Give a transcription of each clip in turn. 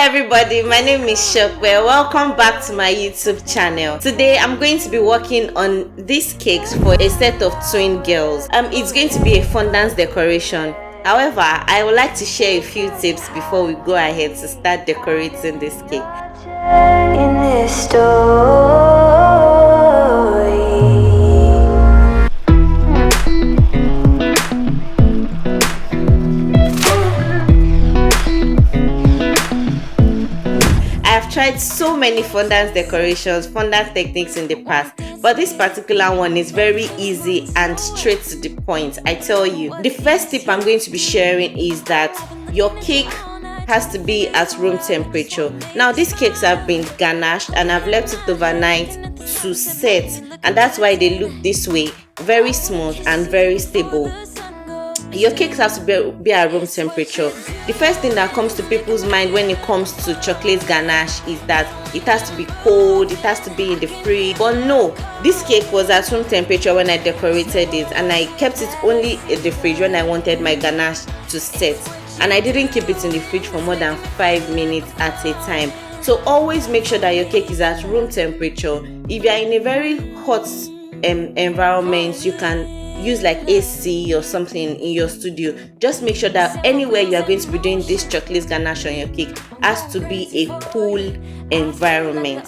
everybody, my name is Shokwe. Welcome back to my YouTube channel. Today I'm going to be working on these cakes for a set of twin girls. It's going to be a fondant decoration. However, I would like to share a few tips before we go ahead to start decorating this cake. In this story, I've tried so many fondant decorations, fondant techniques in the past, but this particular one is very easy and straight to the point. I tell you, the first tip I'm going to be sharing is that your cake has to be at room temperature. Now these cakes have been ganached and I've left it overnight to set, and that's why they look this way, very smooth and very stable. Your cakes have to be at room temperature. The first thing that comes to people's mind when it comes to chocolate ganache is that it has to be cold, it has to be in the fridge. But no, this cake was at room temperature when I decorated it, and I kept it only in the fridge when I wanted my ganache to set. And I didn't keep it in the fridge for more than 5 minutes at a time. So always make sure that your cake is at room temperature. If you are in a very hot environment, you can use like AC or something in your studio. Just make sure that anywhere you are going to be doing this chocolate ganache on your cake has to be a cool environment.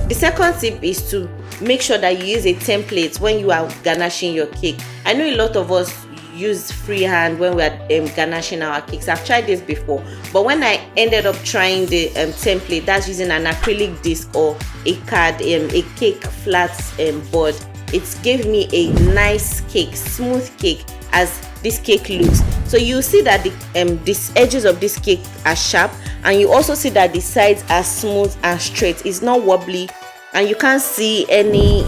The second tip is to make sure that you use a template when you are ganaching your cake. I know a lot of us use freehand when we are ganaching our cakes. I've tried this before, but when I ended up trying the template, that's using an acrylic disc or a card, a cake flat board, it gave me a nice cake, smooth cake as this cake looks. So you see that the edges of this cake are sharp, and you also see that the sides are smooth and straight. It's not wobbly, and you can't see any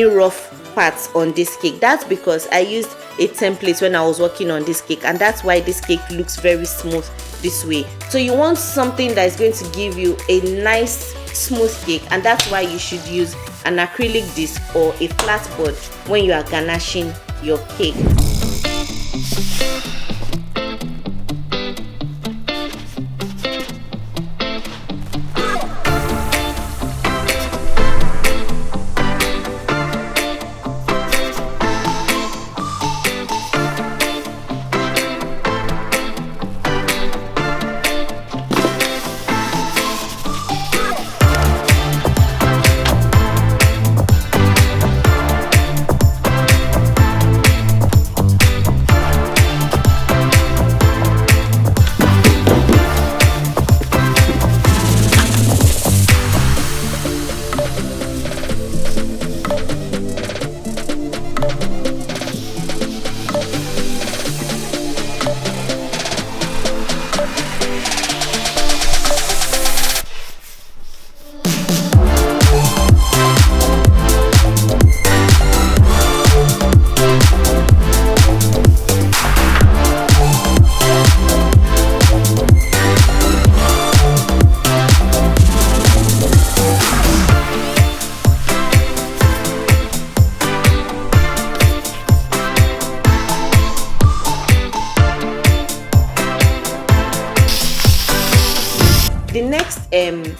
rough parts on this cake. That's because I used a template when I was working on this cake, and that's why this cake looks very smooth this way. So you want something that is going to give you a nice smooth cake, and that's why you should use an acrylic disc or a flat board when you are ganaching your cake. The next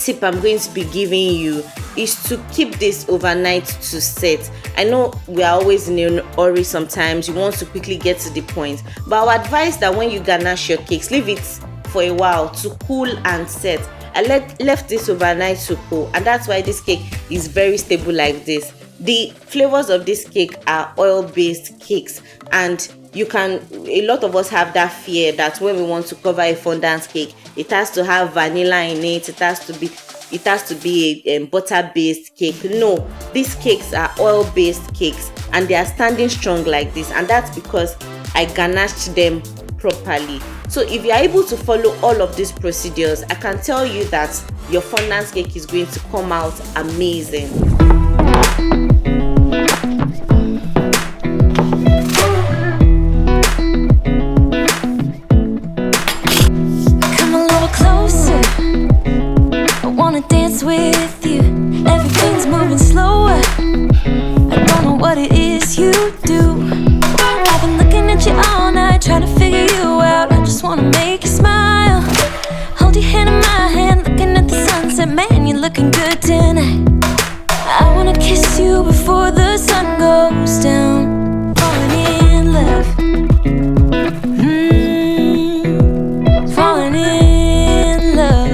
tip I'm going to be giving you is to keep this overnight to set. I know we are always in a hurry sometimes, you want to quickly get to the point, but I would advise that when you ganache your cakes, leave it for a while to cool and set. I left this overnight to cool, and that's why this cake is very stable like this. The flavors of this cake are oil-based cakes, and a lot of us have that fear that when we want to cover a fondant cake, it has to have vanilla in it, it has to be a butter-based cake. No, these cakes are oil-based cakes, and they are standing strong like this, and that's because I ganached them properly. So So if you are able to follow all of these procedures, I can tell you that your fondant cake is going to come out amazing. Come a little closer, I wanna dance with you. Everything's moving slower, I don't know what it is you do. I've been looking at you all night, trying to figure you out. I just wanna make you smile. Hold your hand in my hand, looking at the sunset. Man, you're looking good tonight. I wanna kiss you before the sun goes down. Falling in love. Falling in love.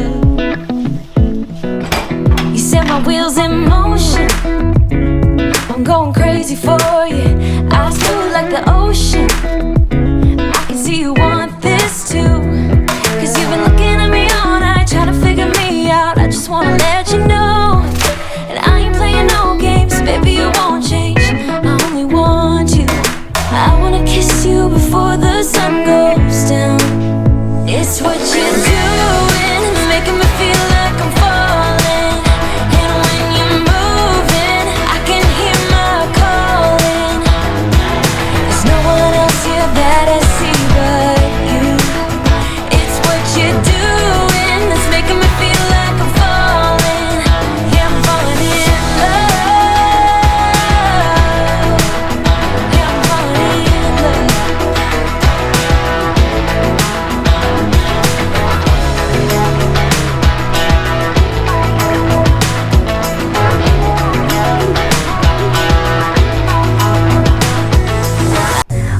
You set my wheels in motion, I'm going crazy for you. Eyes blue like the ocean, I can see you want this too. Cause you've been looking at me all night, trying to figure me out. I just wanna let you know, and I ain't playing no games, baby, you won't change. I only want you. I wanna kiss you before the sun goes down. It's what you're doing, it's making me feel like I'm falling. And when you're moving, I can hear my calling. There's no one else here that I see but you. It's what you're doing that's making me feel like I'm falling. Yeah, I'm falling in love. Yeah, I'm falling in love.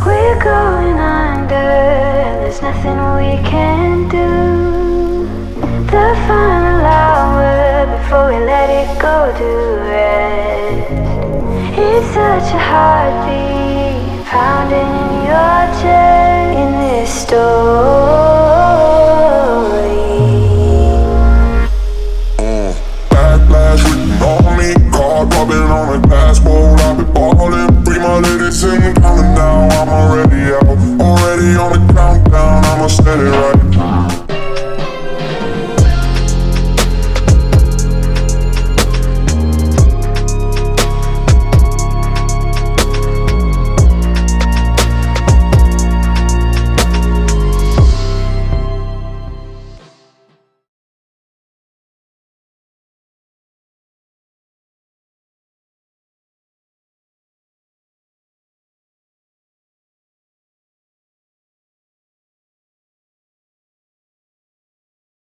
We're going under, and there's nothing we can do. The final hour before we let it go to rest. It's such a heartbeat pounding in your chest in this storm.